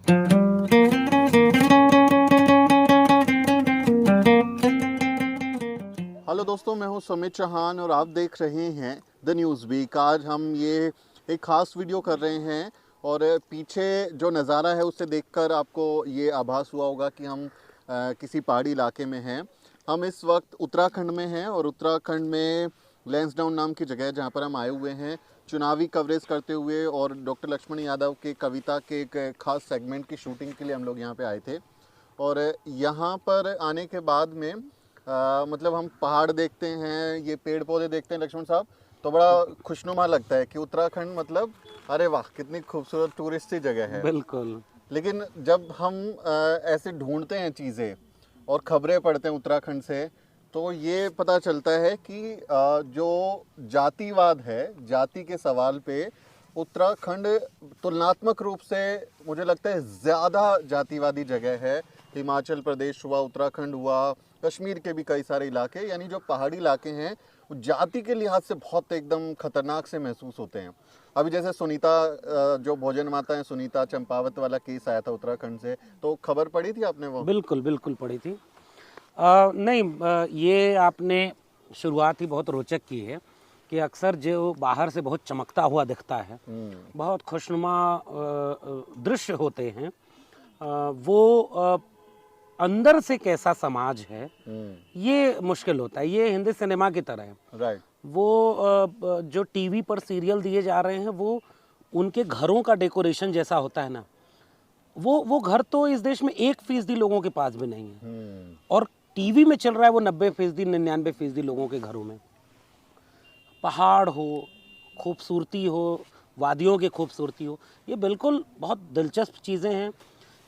Hello दोस्तों, मैं हूं सुमित चौहान और आप देख रहे हैं द न्यूज़ वीक। आज हम ये एक ख़ास वीडियो कर रहे हैं और पीछे जो नज़ारा है उससे देखकर आपको ये आभास हुआ होगा कि हम किसी पहाड़ी इलाके में हैं। हम इस वक्त उत्तराखंड में हैं और उत्तराखंड में लैंसडाउन नाम की जगह है जहाँ पर हम आए हुए हैं चुनावी कवरेज करते हुए, और डॉक्टर लक्ष्मण यादव के कविता के एक ख़ास सेगमेंट की शूटिंग के लिए हम लोग यहाँ पे आए थे। और यहाँ पर आने के बाद में मतलब हम पहाड़ देखते हैं, ये पेड़ पौधे देखते हैं लक्ष्मण साहब, तो बड़ा खुशनुमा लगता है कि उत्तराखंड मतलब अरे वाह कितनी खूबसूरत टूरिस्टी जगह है। बिल्कुल। लेकिन जब हम ऐसे ढूंढते हैं चीज़ें और खबरें पढ़ते हैं उत्तराखंड से, तो ये पता चलता है कि जो जातिवाद है, जाति के सवाल पे उत्तराखंड तुलनात्मक रूप से मुझे लगता है ज़्यादा जातिवादी जगह है। हिमाचल प्रदेश हुआ, उत्तराखंड हुआ, कश्मीर के भी कई सारे इलाके, यानी जो पहाड़ी इलाके हैं वो जाति के लिहाज से बहुत एकदम खतरनाक से महसूस होते हैं। अभी जैसे सुनीता जो भोजन माता है, सुनीता चंपावत वाला केस आया था उत्तराखंड से, तो खबर पढ़ी थी आपने वो? बिल्कुल बिल्कुल पड़ी थी। नहीं, ये आपने शुरुआत ही बहुत रोचक की है कि अक्सर जो बाहर से बहुत चमकता हुआ दिखता है, बहुत खुशनुमा दृश्य होते हैं, वो अंदर से कैसा समाज है ये मुश्किल होता है। ये हिंदी सिनेमा की तरह है। राइट। वो जो टीवी पर सीरियल दिए जा रहे हैं वो उनके घरों का डेकोरेशन जैसा होता है ना, वो घर तो इस देश में 1% लोगों के पास भी नहीं है, और टीवी में चल रहा है वो 90% 99% लोगों के घरों में। पहाड़ हो, खूबसूरती हो, वादियों की खूबसूरती हो, ये बिल्कुल बहुत दिलचस्प चीज़ें हैं।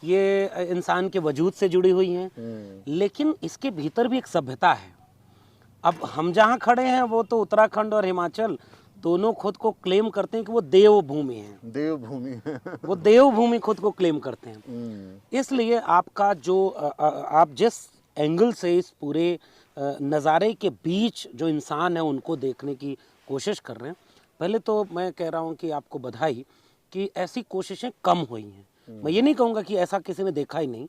ये इंसान के वजूद से जुड़ी हुई हैं, लेकिन इसके भीतर भी एक सभ्यता है। अब हम जहाँ खड़े हैं वो तो उत्तराखंड और हिमाचल दोनों खुद को क्लेम करते हैं कि वो देवभूमि है। देवभूमि वो देवभूमि खुद को क्लेम करते हैं। इसलिए आपका जो आप जिस एंगल से इस पूरे नज़ारे के बीच जो इंसान है उनको देखने की कोशिश कर रहे हैं, पहले तो मैं कह रहा हूँ कि आपको बधाई कि ऐसी कोशिशें कम हुई हैं। मैं ये नहीं कहूँगा कि ऐसा किसी ने देखा ही नहीं,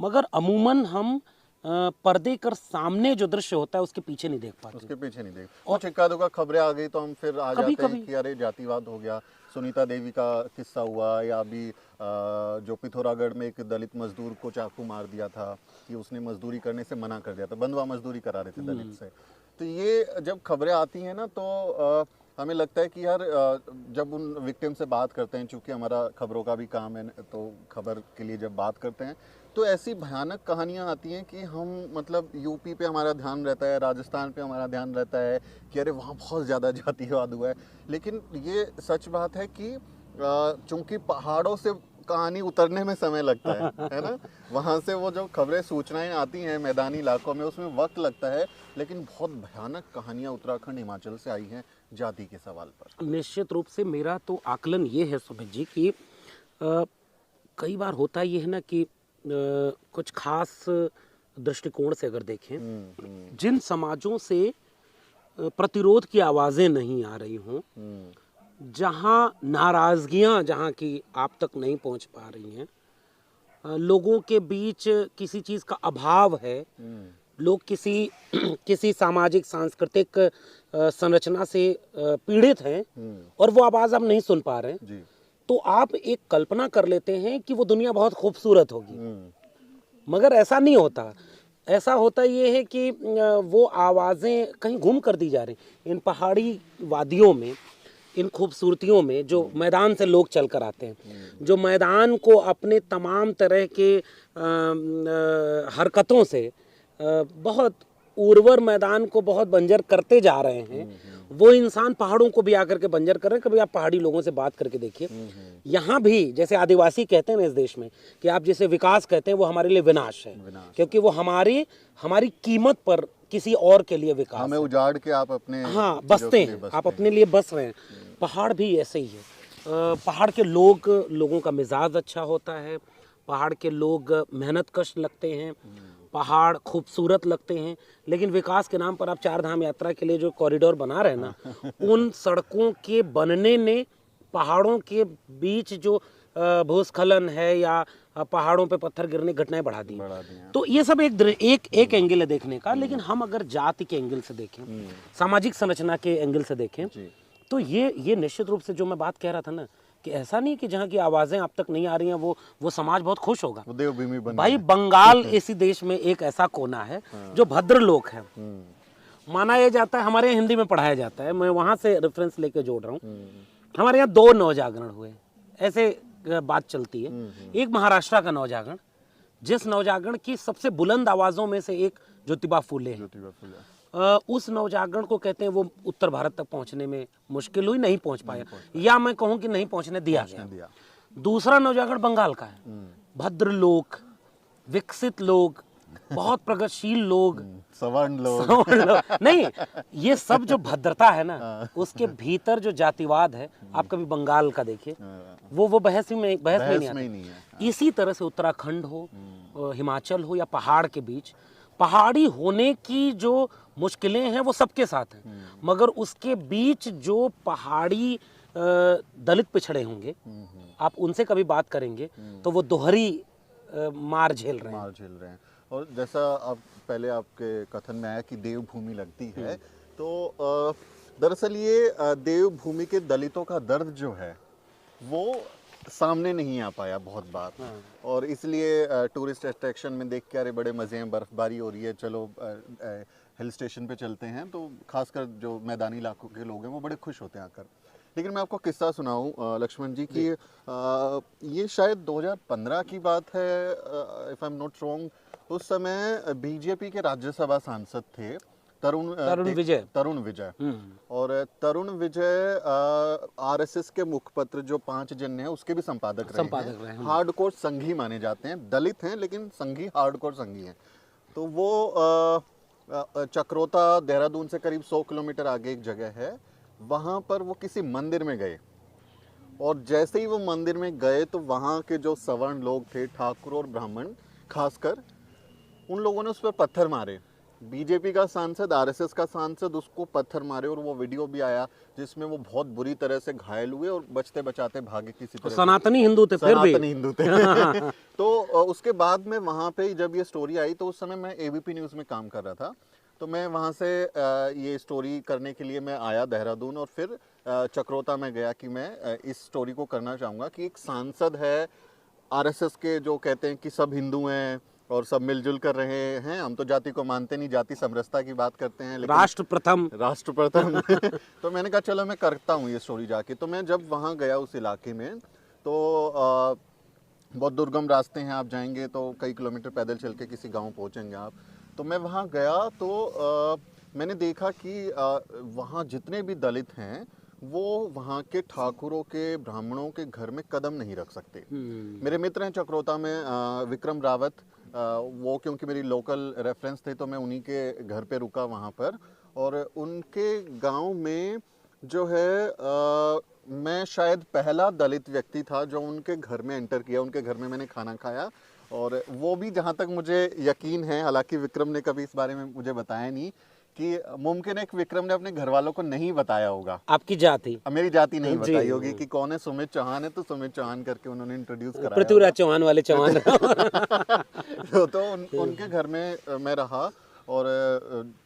मगर अमूमन हम पर्दे कर सामने जो दृश्य होता है उसके पीछे नहीं देख पाते। उसके पीछे नहीं देख, और इक्का दुक्का खबरें आ गई तो हम फिर आ जाते हैं कि अरे जातिवाद हो गया। सुनीता देवी का किस्सा हुआ, या अभी जो पिथौरागढ़ में एक दलित मजदूर को चाकू मार दिया था कि उसने मजदूरी करने से मना कर दिया था, बंधुआ मजदूरी करा रहे थे दलित से। तो ये जब खबरें आती हैं ना तो हमें लगता है कि यार जब उन विक्टिम से बात करते हैं, चूँकि हमारा खबरों का भी काम है तो खबर के लिए जब बात करते हैं तो ऐसी भयानक कहानियाँ आती हैं कि हम मतलब यूपी पे हमारा ध्यान रहता है, राजस्थान पे हमारा ध्यान रहता है कि अरे वहाँ बहुत ज़्यादा जातिवाद हुआ है। लेकिन ये सच बात है कि चूँकि पहाड़ों से कहानी उतरने में समय लगता है ना, वहाँ से वो जो खबरें सूचनाएं आती हैं मैदानी इलाकों में उसमें वक्त लगता है, लेकिन बहुत भयानक कहानियाँ उत्तराखंड हिमाचल से आई हैं जाति के सवाल पर। निश्चित रूप से मेरा तो आकलन ये है सुमित जी कि कई बार होता ये है ना कि कुछ खास दृष्टिकोण से अगर देखें, जिन समाजों से प्रतिरोध की आवाज़ें नहीं आ रही हों, जहाँ नाराज़गियाँ जहाँ की आप तक नहीं पहुँच पा रही हैं, लोगों के बीच किसी चीज़ का अभाव है, लोग किसी सामाजिक सांस्कृतिक संरचना से पीड़ित हैं और वो आवाज़ अब नहीं सुन पा रहे हैं, तो आप एक कल्पना कर लेते हैं कि वो दुनिया बहुत खूबसूरत होगी, मगर ऐसा नहीं होता। ऐसा होता ये है कि वो आवाज़ें कहीं गुम कर दी जा रही इन पहाड़ी वादियों में, इन खूबसूरतियों में जो मैदान से लोग चल कर आते हैं, जो मैदान को अपने तमाम तरह के हरकतों से बहुत उर्वर मैदान को बहुत बंजर करते जा रहे हैं, वो इंसान पहाड़ों को भी आकर के बंजर कर रहे हैं। कभी आप पहाड़ी लोगों से बात करके देखिए, यहाँ भी जैसे आदिवासी कहते हैं ना इस देश में कि आप जिसे विकास कहते हैं वो हमारे लिए विनाश है, क्योंकि वो हमारी कीमत पर किसी और के लिए विकास, हमें उजाड़ के आप अपने बसते हैं, आप अपने लिए बस रहे हैं। पहाड़ भी ऐसे ही है। पहाड़ के लोगों का मिजाज अच्छा होता है, पहाड़ के लोग मेहनत कश लगते हैं, पहाड़ खूबसूरत लगते हैं, लेकिन विकास के नाम पर आप 4 धाम यात्रा के लिए जो कॉरिडोर बना रहे हैं ना, उन सड़कों के बनने ने पहाड़ों के बीच जो भूस्खलन है या पहाड़ों पे पत्थर गिरने घटनाएं बढ़ा दी बढ़ा दिया। तो ये सब एक एंगल है देखने का। लेकिन हम अगर जाति के एंगल से देखें, सामाजिक संरचना के एंगल से देखें, जी। तो ये निश्चित रूप से जो मैं बात कह रहा था ना कि ऐसा नहीं कि जहाँ की आवाजें अब तक नहीं आ रही हैं वो समाज बहुत खुश होगा। वो देवभूमि बन भाई बंगाल इसी देश में एक ऐसा कोना है जो भद्र लोग है, माना यह जाता है, हमारे यहाँ हिंदी में पढ़ाया जाता है, मैं वहां से रेफरेंस लेके जोड़ रहा हूँ। हमारे यहाँ 2 नवजागरण हुए, ऐसे बात चलती है। एक महाराष्ट्र का नवजागरण, जिस नवजागरण की सबसे बुलंद आवाजों में से एक ज्योतिबा फूले है। उस नवजागरण को कहते हैं वो उत्तर भारत तक पहुंचने में मुश्किल हुई, नहीं पहुंच पाया, या मैं कहूं कि नहीं पहुंचने दिया गया। दूसरा नवजागरण बंगाल का है, भद्र लोग, विकसित लोग, बहुत प्रगतिशील लोग, सवर्ण लोग। नहीं, ये सब जो भद्रता है ना, उसके भीतर जो जातिवाद है, आप कभी बंगाल का देखिए, वो बहस में नहीं आता। इसी तरह से उत्तराखंड हो, हिमाचल हो या पहाड़ के बीच, पहाड़ी होने की जो मुश्किलें हैं वो सबके साथ हैं, मगर उसके बीच जो पहाड़ी दलित पिछड़े होंगे, आप उनसे कभी बात करेंगे तो वो दोहरी मार झेल रहे हैं। और जैसा आप पहले आपके कथन में आया कि देवभूमि लगती है, तो दरअसल ये देवभूमि के दलितों का दर्द जो है वो सामने नहीं आ पाया बहुत बार। और इसलिए टूरिस्ट अट्रैक्शन में देख के अरे बड़े मज़े हैं, बर्फबारी हो रही है, चलो हिल स्टेशन पे चलते हैं, तो खासकर जो मैदानी इलाकों के लोग हैं वो बड़े खुश होते हैं आकर। लेकिन मैं आपको किस्सा सुनाऊं लक्ष्मण जी कि ये शायद 2015 की बात है, if I am not wrong. उस समय बीजेपी के राज्यसभा सांसद थे तरुण विजय। और तरुण विजय आरएसएस के मुखपत्र जो 5 जन है उसके भी संपादक रहे हैं। हार्डकोर संघी माने जाते हैं, दलित हैं लेकिन संघी, हार्डकोर संघी हैं। तो वो चक्रोता देहरादून से करीब 100 किलोमीटर आगे एक जगह है, वहाँ पर वो किसी मंदिर में गए, और जैसे ही वो मंदिर में गए तो वहाँ के जो सवर्ण लोग थे, ठाकुर और ब्राह्मण खासकर, उन लोगों ने उस पर पत्थर मारे। बीजेपी का सांसद, आरएसएस का सांसद उसको पत्थर मारे, और वो वीडियो भी आया जिसमें वो बहुत बुरी तरह से घायल हुए और बचते बचाते भागे किसी तरह। सनातनी हिंदू थे, सनातनी हिंदू थे। तो उसके बाद में वहाँ पे जब ये स्टोरी आई तो उस समय मैं एबीपी न्यूज़ में काम कर रहा था, तो मैं वहाँ से ये स्टोरी करने के लिए मैं आया देहरादून, और फिर चक्रोता में गया कि मैं इस स्टोरी को करना चाहूँगा कि एक सांसद है आरएसएस के जो कहते हैं कि सब हिंदू हैं और सब मिलजुल कर रहे हैं, हम तो जाति को मानते नहीं, जाति समरसता की बात करते हैं, लेकिन राष्ट्र प्रथम। तो मैंने कहा चलो मैं करता हूँ ये स्टोरी जाके। तो मैं जब वहाँ गया उस इलाके में, तो बहुत दुर्गम रास्ते हैं, आप जाएंगे तो कई किलोमीटर पैदल चल के किसी गांव पहुँचेंगे आप। तो मैं वहाँ गया तो मैंने देखा कि वहाँ जितने भी दलित हैं वो वहाँ के ठाकुरों के, ब्राह्मणों के घर में कदम नहीं रख सकते। मेरे मित्र हैं चक्रोता में, विक्रम रावत, वो क्योंकि मेरी लोकल रेफरेंस थे तो मैं उन्हीं के घर पे रुका वहाँ पर, और उनके गांव में जो है मैं शायद पहला दलित व्यक्ति था जो उनके घर में एंटर किया। उनके घर में मैंने खाना खाया, और वो भी जहाँ तक मुझे यकीन है, हालांकि विक्रम ने कभी इस बारे में मुझे बताया नहीं, कि मुमकिन है कि विक्रम ने अपने घर वालों को नहीं बताया होगा आपकी जाति, मेरी जाति नहीं बताई होगी कि कौन है सुमित चौहान है, तो सुमित चौहान करके उन्होंने इंट्रोड्यूस कराया, पृथ्वीराज चौहान वाले चौहान। तो उनके घर में मैं रहा, और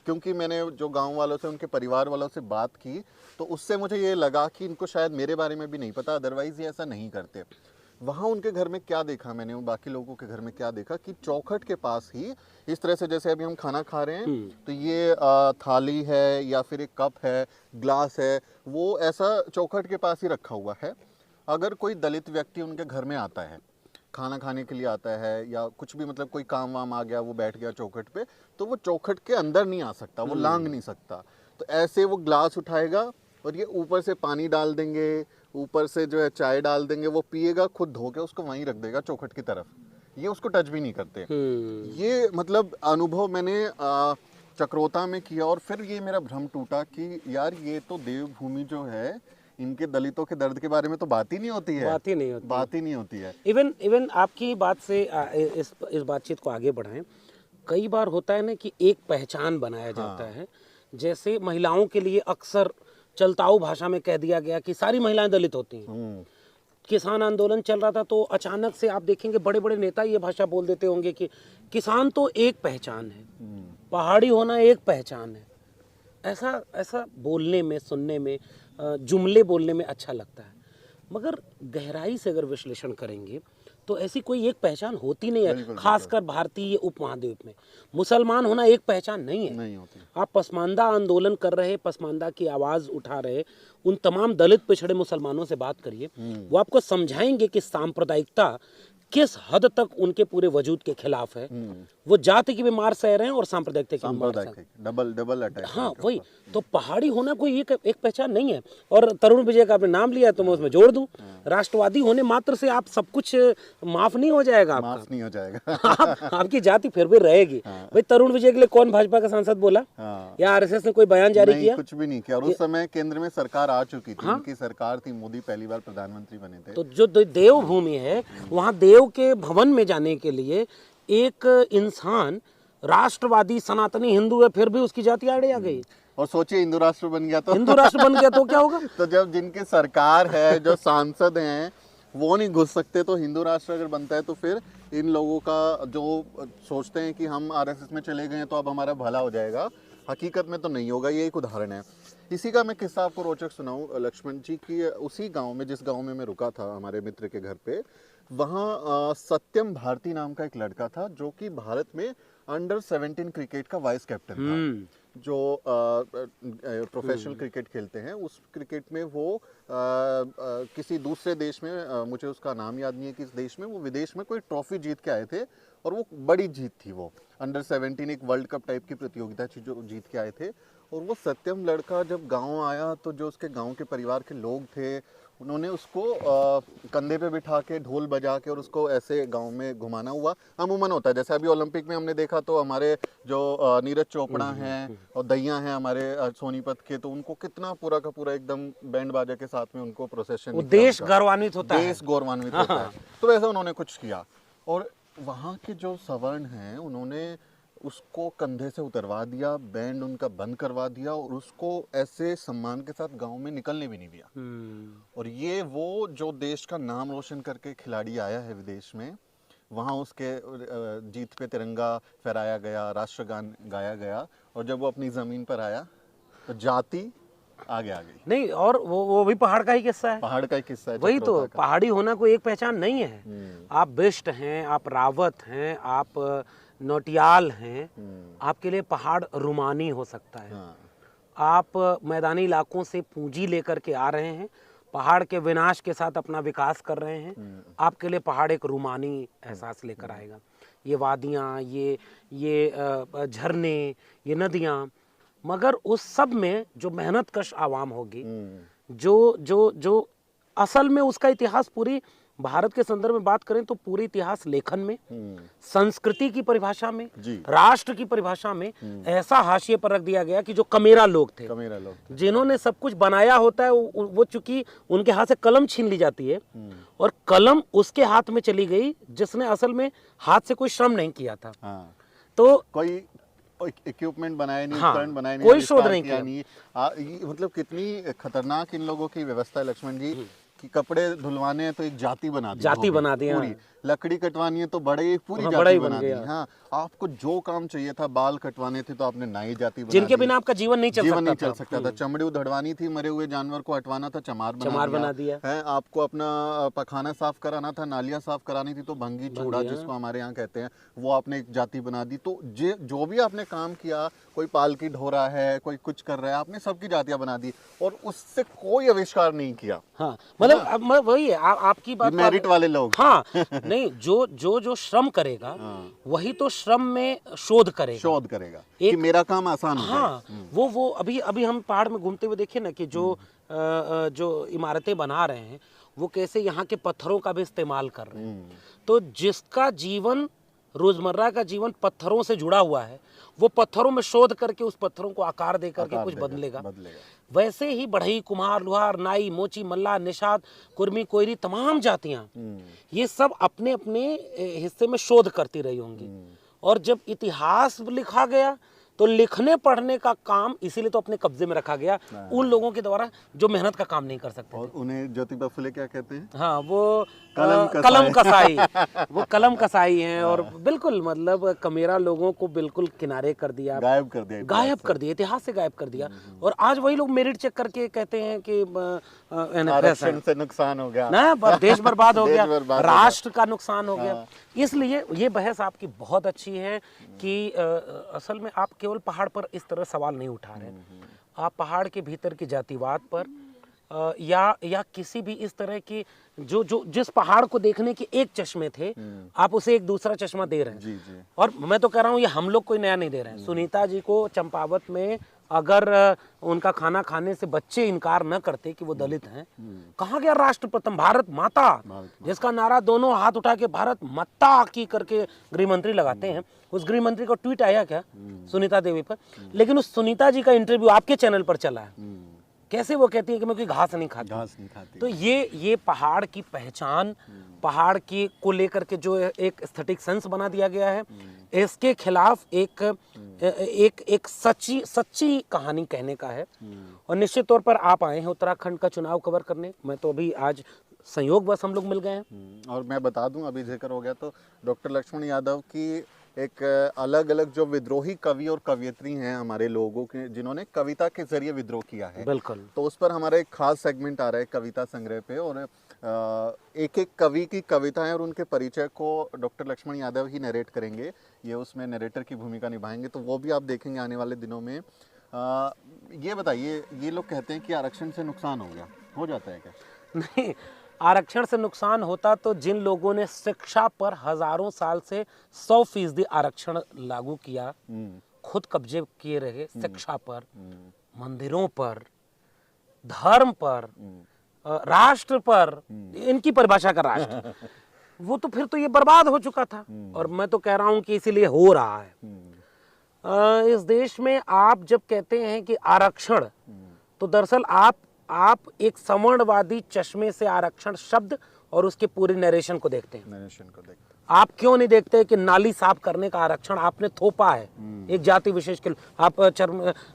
क्योंकि मैंने जो गांव वालों से, उनके परिवार वालों से बात की, तो उससे मुझे ये लगा कि इनको शायद मेरे बारे में भी नहीं पता, अदरवाइज ये ऐसा नहीं करते। वहाँ उनके घर में क्या देखा मैंने, बाकी लोगों के घर में क्या देखा कि चौखट के पास ही इस तरह से, जैसे अभी हम खाना खा रहे हैं तो ये थाली है या फिर एक कप है, ग्लास है, वो ऐसा चौखट के पास ही रखा हुआ है। अगर कोई दलित व्यक्ति उनके घर में आता है, खाना खाने के लिए आता है या कुछ भी, मतलब कोई काम वाम आ गया, वो बैठ गया चौखट पे, तो वो चौखट के अंदर नहीं आ सकता, वो लांग नहीं सकता। तो ऐसे वो ग्लास उठाएगा और ये ऊपर से पानी डाल देंगे, ऊपर से जो है चाय डाल देंगे, वो पिएगा, खुद धो के उसको वहीं रख देगा चौखट की तरफ, ये उसको टच भी नहीं करते। ये मतलब अनुभव मैंने चक्रोता में किया, और फिर ये मेरा भ्रम टूटा कि यार ये तो देवभूमि जो है, इनके दलितों के दर्द के बारे में तो बात ही नहीं होती है, बात ही नहीं होती है। इवन आपकी बात से इस बातचीत को आगे बढ़ाएं, कई बार होता है ना कि एक पहचान बनाया जाता है, जैसे महिलाओं के लिए अक्सर चलताऊ भाषा में कह दिया गया कि सारी महिलाएं दलित होती हैं, किसान आंदोलन चल रहा था तो अचानक से आप देखेंगे बड़े बड़े नेता ये भाषा बोल देते होंगे कि किसान तो एक पहचान है, पहाड़ी होना एक पहचान है। ऐसा ऐसा बोलने में, सुनने में, जुमले बोलने में अच्छा लगता है, मगर गहराई से अगर विश्लेषण करेंगे तो ऐसी कोई एक पहचान होती नहीं है। खासकर भारतीय उपमहाद्वीप में मुसलमान होना एक पहचान नहीं है। नहीं होती। आप पसमानदा आंदोलन कर रहे, पसमानदा की आवाज उठा रहे उन तमाम दलित पिछड़े मुसलमानों से बात करिए, वो आपको समझाएंगे कि सांप्रदायिकता किस हद तक उनके पूरे वजूद के खिलाफ है। वो जाति की भी मार सह रहे हैं और सांप्रदायिकता की भी मार सह रहे हैं। Double attack. हाँ वही तो, पहाड़ी होना कोई एक पहचान नहीं है। और तरुण विजय का आपने नाम लिया तो मैं उसमें जोड़ दूं, राष्ट्रवादी होने मात्र से आप सब कुछ माफ नहीं हो जाएगा आपका। माफ नहीं हो जाएगा। आपकी जाति फिर भी रहेगी। भाई तरुण विजय के लिए कौन भाजपा का सांसद बोला या आरएसएस ने कोई बयान जारी किया? कुछ भी नहीं किया। और उस समय केंद्र में सरकार आ चुकी थी, उनकी सरकार थी, मोदी पहली बार प्रधानमंत्री बने थे। तो जो देवभूमि है वहां देव के भवन में जाने के लिए एक इंसान राष्ट्रवादी सनातनी हिंदू है, फिर भी उसकी जाति आड़े आ गई। और सोचिए हिंदू राष्ट्र बन गया तो क्या होगा? तो जब जिनकी सरकार है, जो सांसद हैं, वो नहीं घुस सकते, तो हिंदू राष्ट्र अगर बनता है तो फिर इन लोगों का जो सोचते हैं कि हम आरएसएस में चले गए तो अब हमारा भला हो जाएगा, हकीकत में तो नहीं होगा। ये एक उदाहरण है। इसी का मैं किस्सा आपको रोचक सुनाऊं लक्ष्मण जी की। उसी गांव में, जिस गांव में मैं रुका था हमारे मित्र के घर पे, वहाँ सत्यम भारती नाम का एक लड़का था जो कि भारत में अंडर 17 क्रिकेट का वाइस कैप्टन था। जो प्रोफेशनल क्रिकेट खेलते हैं, उस क्रिकेट में वो किसी दूसरे देश में, मुझे उसका नाम याद नहीं है किस देश में, वो विदेश में कोई ट्रॉफी जीत के आए थे और वो बड़ी जीत थी। वो अंडर 17 एक वर्ल्ड कप टाइप की प्रतियोगिता थी जो जीत के आए थे। और वो सत्यम लड़का जब गांव आया तो जो उसके गांव के परिवार के लोग थे, उन्होंने उसको कंधे पे बिठा के ढोल बजा के और उसको ऐसे गांव में घुमाना हुआ। अमूमन होता है, जैसे अभी ओलंपिक में हमने देखा तो हमारे जो नीरज चोपड़ा हैं और दैया हैं हमारे सोनीपत के, तो उनको कितना पूरा का पूरा एकदम बैंड बाजा के साथ में उनको प्रोसेशन, देश गौरवान्वित होता है, देश गौरवान्वित होता है। तो वैसा उन्होंने कुछ किया और वहाँ के जो सवर्ण हैं उन्होंने उसको कंधे से उतरवा दिया, बैंड उनका बंद करवा दिया और उसको ऐसे सम्मान के साथ गांव में निकलने भी नहीं दिया। और ये वो जो देश का नाम रोशन करके खिलाड़ी आया है विदेश में, वहाँ उसके जीत पे तिरंगा फहराया गया, राष्ट्रगान गाया गया, और जब वो अपनी ज़मीन पर आया तो जाति आगे आ गई। नहीं, और वो भी पहाड़ का ही किस्सा है। पहाड़ का ही किस्सा है। वही तो, पहाड़ी होना कोई एक पहचान नहीं है। आप बिष्ट हैं, आप रावत हैं, आप नौटियाल हैं, आपके लिए पहाड़ रुमानी हो सकता है। आप मैदानी इलाकों से पूंजी लेकर के आ रहे हैं, पहाड़ के विनाश के साथ अपना विकास कर रहे हैं, आपके लिए पहाड़ एक रुमानी एहसास लेकर आएगा। ये वादियाँ, ये झरने, ये नदियाँ, मगर उस सब में जो मेहनत कश आवाम होगी, जो असल में उसका इतिहास, पूरी भारत के संदर्भ में बात करें तो पूरी इतिहास लेखन में, संस्कृति की परिभाषा में, राष्ट्र की परिभाषा में ऐसा हाशिए पर रख दिया गया कि जो कमेरा लोग थे, जिन्होंने सब कुछ बनाया होता है, वो चूंकि उनके हाथ से कलम छीन ली जाती है और कलम उसके हाथ में चली गई जिसने असल में हाथ से कोई श्रम नहीं किया था। तो कोई इक्विपमेंट बनाया नहीं, उपकरण बनाए नहीं, कोई शोध नहीं किया। मतलब कितनी खतरनाक इन लोगों की व्यवस्था है लक्ष्मण जी, कि कपड़े धुलवाने हैं तो एक जाति बना दी पूरी, लकड़ी कटवानी है तो बड़े एक पूरी जाति बना दी। हाँ, आपको जो काम चाहिए था, बाल कटवाने थे तो आपने नाई जाति बना जिनके बिना आपका जीवन नहीं चल सकता था। चमड़ी उधड़वानी थी, मरे हुए जानवर को हटवाना था, चमार बना दिया है। आपको अपना पखाना साफ कराना था, नालियां साफ करानी थी तो भंगी चूड़ा जिसको हमारे यहाँ कहते हैं, वो आपने एक जाति बना दी। तो जो भी आपने काम किया, कोई पालकी ढो रहा है, कोई कुछ कर रहा है, आपने सबकी जातियां बना दी और उससे कोई आविष्कार नहीं किया। हाँ, मतलब वही है आपकी बात, मेरिट वाले लोग। हाँ, नहीं, जो श्रम करेगा वही तो श्रम में शोध करेगा कि मेरा काम आसान हो जाए। हाँ, वो अभी हम पहाड़ में घूमते हुए देखे ना कि जो इमारतें बना रहे हैं वो कैसे यहाँ के पत्थरों का भी इस्तेमाल कर रहे हैं। तो जिसका जीवन, रोजमर्रा का जीवन पत्थरों से जुड़ा हुआ है, वो पत्थरों में शोध करके उस पत्थरों को आकार दे करके कुछ बदलेगा। वैसे ही बढ़ई, कुम्हार, लुहार, नाई, मोची, मल्ला, निषाद, कुर्मी, कोयरी, तमाम जातियां, ये सब अपने अपने हिस्से में शोध करती रही होंगी। और जब इतिहास लिखा गया तो लिखने पढ़ने का काम इसीलिए तो अपने कब्जे में रखा गया उन लोगों के द्वारा जो मेहनत का काम नहीं कर सकते। और उन्हें ज्योतिबा फुले क्या कहते हैं? हाँ, वो कलम कसाई वो कलम कसाई हैं। और बिल्कुल मतलब कमेरा लोगों को बिल्कुल किनारे कर दिया, गायब कर दिया, इतिहास से गायब कर दिया। और आज वही लोग मेरिट चेक करके कहते हैं कि आरक्षण से नुकसान हो गया ना, देश बर्बाद हो गया, राष्ट्र का नुकसान हो गया। इसलिए ये बहस आपकी बहुत अच्छी है कि असल में आप केवल पहाड़ पर इस तरह सवाल नहीं उठा रहे, आप पहाड़ के भीतर की जातिवाद पर या किसी भी इस तरह की जो जिस पहाड़ को देखने के एक चश्मे थे, आप उसे एक दूसरा चश्मा दे रहे हैं। जी जी। और मैं तो कह रहा हूँ ये हम लोग कोई नया नहीं दे रहे हैं। सुनीता जी को चंपावत में अगर उनका खाना खाने से बच्चे इनकार न करते कि वो दलित हैं, कहाँ गया राष्ट्र प्रथम भारत माता, जिसका नारा दोनों हाथ उठा के भारत माता की करके गृह मंत्री लगाते हैं, उस गृह मंत्री का ट्वीट आया क्या सुनीता देवी पर? लेकिन उस सुनीता जी का इंटरव्यू आपके चैनल पर चला है, कैसे वो कहती है कि मैं कोई घास नहीं खाती। तो ये पहाड़ की पहचान, पहाड़ की को लेकर के जो एक एस्थेटिक सेंस बना दिया गया है, इसके खिलाफ एक सच्ची कहानी कहने का है। और निश्चित तौर पर आप आए हैं उत्तराखंड का चुनाव कवर करने। मैं तो अभी आज संयोग बस हम लोग मिल गए हैं। और मैं बता दूं, अभी जिक्र हो गया तो डॉक्टर लक्ष्मण यादव की एक अलग अलग जो विद्रोही कवि और कवियत्री हैं हमारे लोगों के, जिन्होंने कविता के जरिए विद्रोह किया है, बिल्कुल, तो उस पर हमारा एक खास सेगमेंट आ रहा है कविता संग्रह पे। और एक एक कवि की कविताएं और उनके परिचय को डॉक्टर लक्ष्मण यादव ही नरेट करेंगे, ये उसमें नरेटर की भूमिका निभाएंगे, तो वो भी आप देखेंगे आने वाले दिनों में। ये बताइए, ये लोग कहते हैं कि आरक्षण से नुकसान हो गया, हो जाता है क्या? नहीं, आरक्षण से नुकसान होता तो जिन लोगों ने शिक्षा पर हजारों साल से 100% आरक्षण लागू किया, खुद कब्जे किए रहे शिक्षा पर, मंदिरों पर, धर्म पर, राष्ट्र पर, इनकी परिभाषा का राष्ट्र, वो तो फिर तो ये बर्बाद हो चुका था। और मैं तो कह रहा हूं कि इसीलिए हो रहा है। इस देश में आप जब कहते हैं कि आरक्षण, तो दरअसल आप एक सवर्णवादी चश्मे से आरक्षण शब्द और उसके पूरे नरेशन को देखते हैं। आप क्यों नहीं देखते कि नाली साफ करने का आरक्षण आपने थोपा है एक जाति विशेष के? आप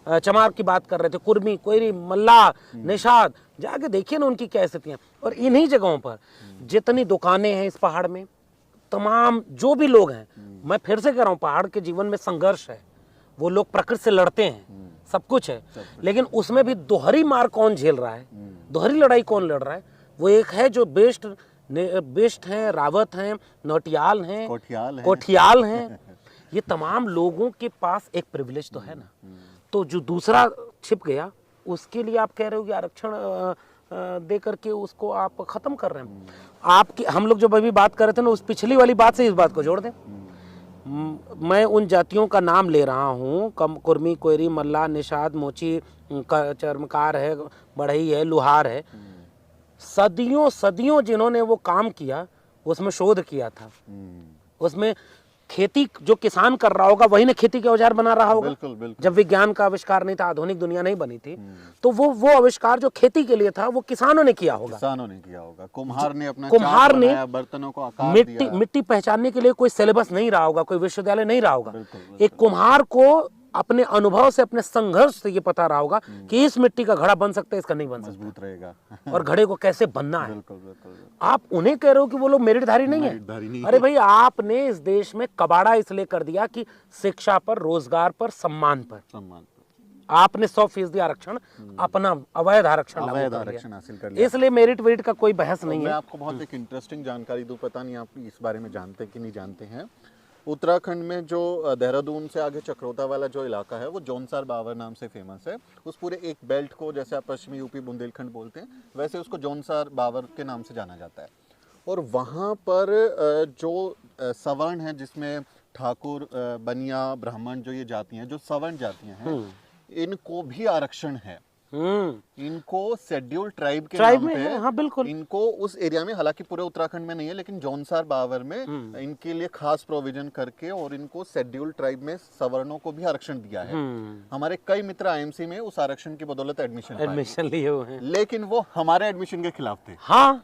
चमार की बात कर रहे थे, कुर्मी, कोयरी, मल्लाह, निषाद, जाके देखिए ना उनकी क्या स्थितियां। और इन्हीं जगहों पर जितनी दुकानें हैं इस पहाड़ में, तमाम जो भी लोग हैं, मैं फिर से कह रहा हूँ, पहाड़ के जीवन में संघर्ष है, वो लोग प्रकृति से लड़ते हैं, सब कुछ है, लेकिन उसमें भी दोहरी मार कौन झेल रहा है, दोहरी लड़ाई कौन लड़ रहा है? वो एक है जो बेस्ट हैं, रावत हैं, नौटियाल हैं, कोठियाल हैं। ये तमाम लोगों के पास एक प्रिविलेज तो है ना। तो जो दूसरा छिप गया, उसके लिए आप कह रहे हो कि आरक्षण दे करके उसको आप खत्म कर रहे हैं। आपकी हम लोग जब अभी बात कर रहे थे ना, उस पिछली वाली बात से इस बात को जोड़ दें। मैं उन जातियों का नाम ले रहा हूँ, कुर्मी, कोयरी, मल्लाह, निषाद, मोची, चर्मकार है, बढ़ई है, लुहार है, सदियों जिन्होंने वो काम किया, उसमें शोध किया था, उसमें खेती जो किसान कर रहा होगा वही ने खेती के औजार बना रहा होगा। बिल्कुल। जब विज्ञान का आविष्कार नहीं था, आधुनिक दुनिया नहीं बनी थी, तो वो आविष्कार जो खेती के लिए था वो किसानों ने किया होगा। कुम्हार ने बर्तनों को आकार दिया। मिट्टी पहचानने के लिए कोई सिलेबस नहीं रहा होगा, कोई विश्वविद्यालय नहीं रहा होगा। एक कुम्हार को अपने अनुभव से, अपने संघर्ष से ये पता रहा होगा कि इस मिट्टी का घड़ा बन सकता है, इसका नहीं बन सकता, मजबूत रहेगा और घड़े को कैसे बनना है। बिल्कुल। आप उन्हें कह रहे हो कि वो लोग मेरिटधारी नहीं है। अरे भाई, आपने इस देश में कबाड़ा इसलिए कर दिया कि शिक्षा पर, रोजगार पर, सम्मान पर आपने 100% आरक्षण, अपना अवैध आरक्षण हासिल कर लिया। इसलिए मेरिट वेरिट का कोई बहस नहीं है। मैं आपको बहुत एक इंटरेस्टिंग जानकारी दूं, पता नहीं आप इस बारे में जानते कि नहीं जानते हैं। उत्तराखंड में जो देहरादून से आगे चक्रोता वाला जो इलाका है, वो जौनसार बावर नाम से फेमस है। उस पूरे एक बेल्ट को, जैसे आप पश्चिमी यूपी बुंदेलखंड बोलते हैं, वैसे उसको जौनसार बावर के नाम से जाना जाता है। और वहाँ पर जो सवर्ण है, जिसमें ठाकुर, बनिया, ब्राह्मण, जो ये जातियाँ हैं, जो सवर्ण जातियाँ हैं, इनको भी आरक्षण है। इनको शेड्यूल ट्राइब के नाम पे, हाँ बिल्कुल, इनको उस एरिया में, हालांकि पूरे उत्तराखंड में नहीं है, लेकिन जौनसार बावर में इनके लिए खास प्रोविजन करके और इनको शेड्यूल ट्राइब में सवर्णों को भी आरक्षण दिया है। हमारे कई मित्र आईएमसी में उस आरक्षण की बदौलत एडमिशन लिए हुए हैं, लेकिन वो हमारे एडमिशन के खिलाफ थे। हाँ,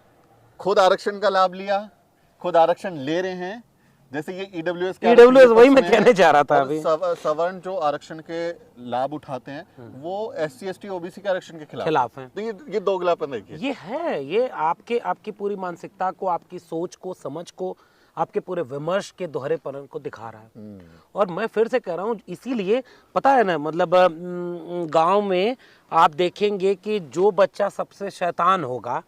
खुद आरक्षण का लाभ लिया, खुद आरक्षण ले रहे हैं, जैसे ये ईडब्ल्यूएस वही मैं कहने जा रहा था अभी। सवर्ण जो आरक्षण के लाभ उठाते हैं वो SC ST OBC के आरक्षण के खिलाफ हैं। तो ये दोगलापन देखिए, ये आपकी पूरी मानसिकता को, आपकी सोच को, समझ को, आपके पूरे विमर्श के दोहरेपन को दिखा रहा है। और मैं फिर से कह रहा हूँ, इसीलिए पता है ना, मतलब गांव में आप देखेंगे कि जो बच्चा सबसे शैतान होगा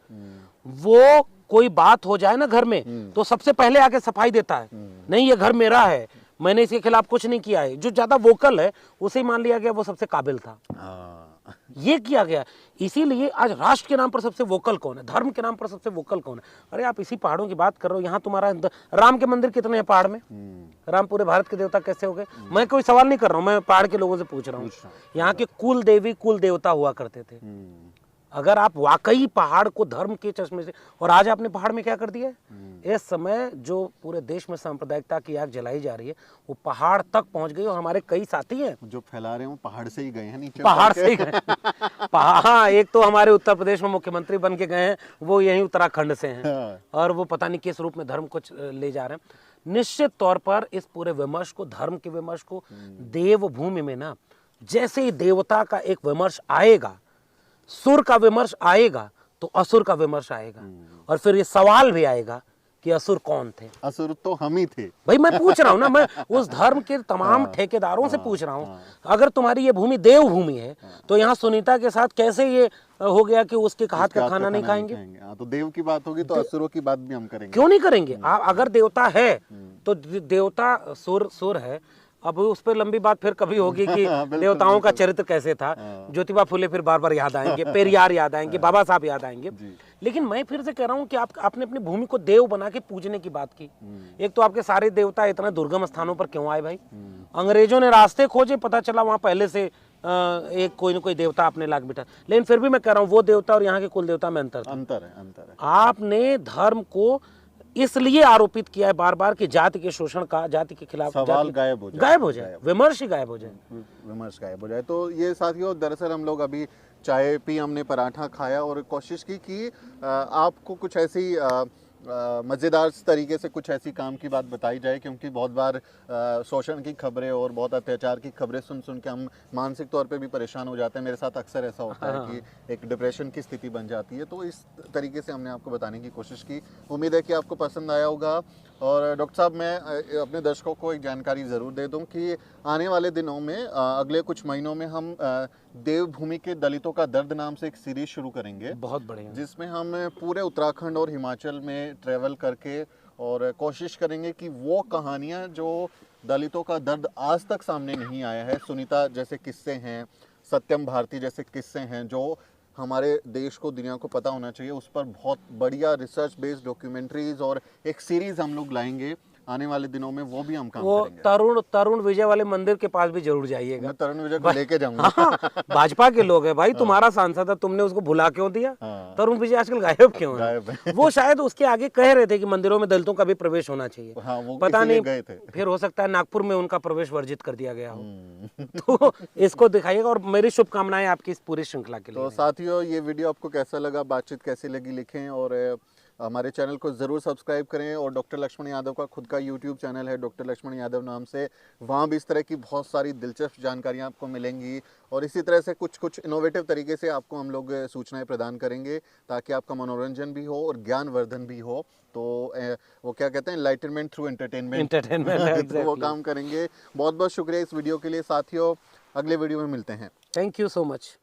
वो कोई बात हो जाए ना घर में तो सबसे पहले आके सफाई देता है, नहीं ये घर मेरा है, मैंने इसके खिलाफ कुछ नहीं किया है। जो ज्यादा वोकल है उसे मान लिया गया वो सबसे काबिल था, ये किया गया। इसीलिए आज राष्ट्र के नाम पर सबसे वोकल कौन है, धर्म के नाम पर सबसे वोकल कौन है? अरे आप इसी पहाड़ों की बात कर रहे हो, यहाँ तुम्हारा राम के मंदिर कितने हैं पहाड़ में? राम पूरे भारत के देवता कैसे हो गए? मैं कोई सवाल नहीं कर रहा हूँ, मैं पहाड़ के लोगों से पूछ रहा हूँ। यहाँ के कुल देवी कुल देवता हुआ करते थे। अगर आप वाकई पहाड़ को धर्म के चश्मे से, और आज आपने पहाड़ में क्या कर दिया है? इस समय जो पूरे देश में सांप्रदायिकता की आग जलाई जा रही है वो पहाड़ तक पहुंच गई। और हमारे कई साथी हैं जो फैला रहे हो पहाड़ से ही गए हैं, नीचे पहाड़ से ही गए। हाँ, एक तो हमारे उत्तर प्रदेश में मुख्यमंत्री बन के गए हैं, वो यही उत्तराखंड से हैं और वो पता नहीं किस रूप में धर्म को ले जा रहे हैं। निश्चित तौर पर इस पूरे विमर्श को, धर्म के विमर्श को, देवभूमि में ना जैसे ही देवता का एक विमर्श आएगा, सुर का विमर्श आएगा तो असुर का विमर्श आएगा। और फिर ये सवाल भी आएगा कि असुर कौन थे? असुर तो हम ही थे भाई। मैं पूछ रहा हूं ना, मैं उस धर्म के तमाम ठेकेदारों से पूछ रहा हूं, अगर तुम्हारी ये भूमि देव भूमि है तो यहाँ सुनीता के साथ कैसे ये हो गया कि उसके हाथ का खाना नहीं खाएंगे? तो देव की बात होगी तो असुरों की बात भी हम करेंगे। क्यों नहीं करेंगे? अगर देवता है तो देवता सुर है। अब उस पर लंबी बात फिर कभी होगी कि देवताओं का चरित्र कैसे था। ज्योतिबा फुले फिर बार बार याद आएंगे, पेरियार याद आएंगे, बाबा साहब याद आएंगे। लेकिन मैं फिर से कह रहा हूँ कि आपने अपनी भूमि को देव बना के पूजने की बात की। एक तो आपके सारे देवता इतना दुर्गम स्थानों पर क्यों आए भाई? अंग्रेजों ने रास्ते खोजे, पता चला वहां पहले से एक कोई न कोई देवता आपने लाग बिठा। लेकिन फिर भी मैं कह रहा हूँ वो देवता और यहाँ के कुल देवता में अंतर है। आपने धर्म को इसलिए आरोपित किया है बार बार कि जाति के शोषण का, जाति के खिलाफ सवाल गायब हो जाए, विमर्श ही गायब हो जाए, विमर्श गायब हो जाए। तो ये साथियों, दरअसल हम लोग अभी चाय पी, हमने पराठा खाया और कोशिश की कि आपको कुछ ऐसी मज़ेदार तरीके से कुछ ऐसी काम की बात बताई जाए, क्योंकि बहुत बार शोषण की खबरें और बहुत अत्याचार की खबरें सुन के हम मानसिक तौर पे भी परेशान हो जाते हैं। मेरे साथ अक्सर ऐसा होता है कि एक डिप्रेशन की स्थिति बन जाती है। तो इस तरीके से हमने आपको बताने की कोशिश की। उम्मीद है कि आपको पसंद आया होगा। और डॉक्टर साहब, मैं अपने दर्शकों को एक जानकारी ज़रूर दे दूं कि आने वाले दिनों में, अगले कुछ महीनों में हम देवभूमि के दलितों का दर्द नाम से एक सीरीज शुरू करेंगे, बहुत बढ़िया, जिसमें हम पूरे उत्तराखंड और हिमाचल में ट्रैवल करके और कोशिश करेंगे कि वो कहानियाँ जो दलितों का दर्द आज तक सामने नहीं आया है, सुनीता जैसे किस्से हैं, सत्यम भारती जैसे किस्से हैं, जो हमारे देश को, दुनिया को पता होना चाहिए, उस पर बहुत बढ़िया रिसर्च बेस्ड डॉक्यूमेंट्रीज और एक सीरीज हम लोग लाएंगे आने वाले दिनों में। वो भी हम काम करेंगे। तरुण विजय वाले मंदिर के पास भी जरूर जाइएगा। मैं तरुण विजय को लेके जाऊंगा। भाजपा के लोग हैं भाई, तुम्हारा सांसद है, तुमने उसको भुला क्यों दिया? तरुण विजय आजकल गायब क्यों है? वो शायद उसके आगे कह रहे थे कि मंदिरों में दलितों का भी प्रवेश होना चाहिए। पता नहीं, गए थे। फिर हो सकता है नागपुर में उनका प्रवेश वर्जित कर दिया गया हो। तो इसको दिखाइएगा और मेरी शुभकामनाएं आपकी इस पूरी श्रृंखला के लिए। तो साथियों, ये वीडियो आपको कैसा लगा, बातचीत कैसी लगी, लिखें और हमारे चैनल को ज़रूर सब्सक्राइब करें। और डॉक्टर लक्ष्मण यादव का खुद का यूट्यूब चैनल है, डॉक्टर लक्ष्मण यादव नाम से। वहाँ भी इस तरह की बहुत सारी दिलचस्प जानकारियाँ आपको मिलेंगी और इसी तरह से कुछ इनोवेटिव तरीके से आपको हम लोग सूचनाएं प्रदान करेंगे, ताकि आपका मनोरंजन भी हो और ज्ञानवर्धन भी हो। तो वो क्या कहते हैं, एनलाइटनमेंट थ्रू एंटरटेनमेंट तो वो काम करेंगे। बहुत बहुत शुक्रिया इस वीडियो के लिए साथियों। अगले वीडियो में मिलते हैं। Thank you so much.